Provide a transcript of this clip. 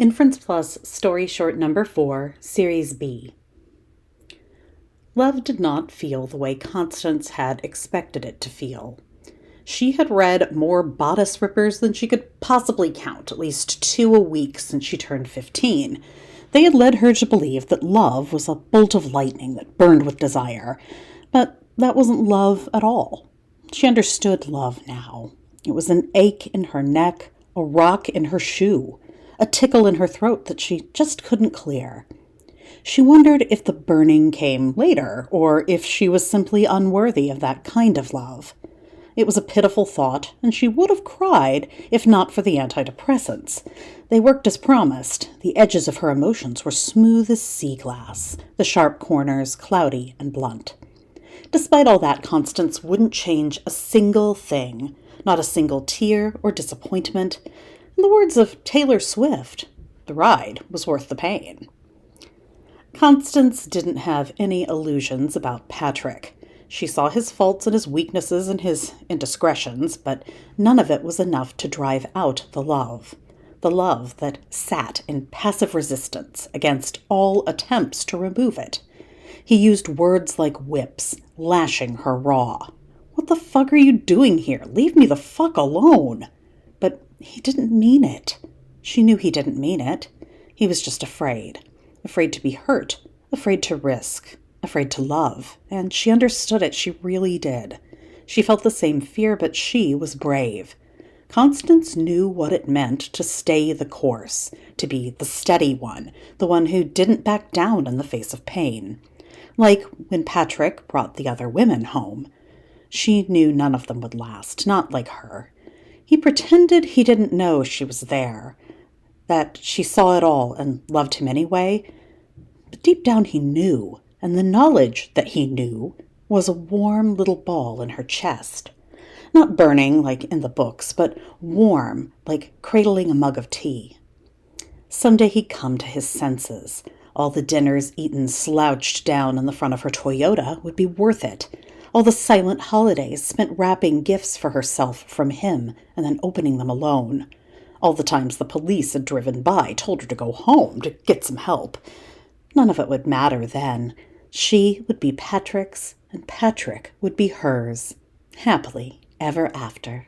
Inference Plus Story Short Number 4, Series B. Love did not feel the way Constance had expected it to feel. She had read more bodice rippers than she could possibly count, at least 2 a week since she turned 15. They had led her to believe that love was a bolt of lightning that burned with desire, but that wasn't love at all. She understood love now. It was an ache in her neck, a rock in her shoe, a tickle in her throat that she just couldn't clear. She wondered if the burning came later, or if she was simply unworthy of that kind of love. It was a pitiful thought, and she would have cried if not for the antidepressants. They worked as promised. The edges of her emotions were smooth as sea glass, the sharp corners cloudy and blunt. Despite all that, Constance wouldn't change a single thing, not a single tear or disappointment. In the words of Taylor Swift, the ride was worth the pain. Constance didn't have any illusions about Patrick. She saw his faults and his weaknesses and his indiscretions, but none of it was enough to drive out the love that sat in passive resistance against all attempts to remove it. He used words like whips, lashing her raw. "What the fuck are you doing here? Leave me the fuck alone." But he didn't mean it. She knew he didn't mean it. He was just afraid. Afraid to be hurt. Afraid to risk. Afraid to love. And she understood it. She really did. She felt the same fear, but she was brave. Constance knew what it meant to stay the course, to be the steady one, the one who didn't back down in the face of pain. Like when Patrick brought the other women home. She knew none of them would last, not like her. He pretended he didn't know she was there, that she saw it all and loved him anyway. But deep down he knew, and the knowledge that he knew was a warm little ball in her chest. Not burning like in the books, but warm like cradling a mug of tea. Someday he'd come to his senses. All the dinners eaten slouched down in the front of her Toyota would be worth it. All the silent holidays spent wrapping gifts for herself from him and then opening them alone. All the times the police had driven by, told her to go home, to get some help. None of it would matter then. She would be Patrick's, and Patrick would be hers. Happily ever after.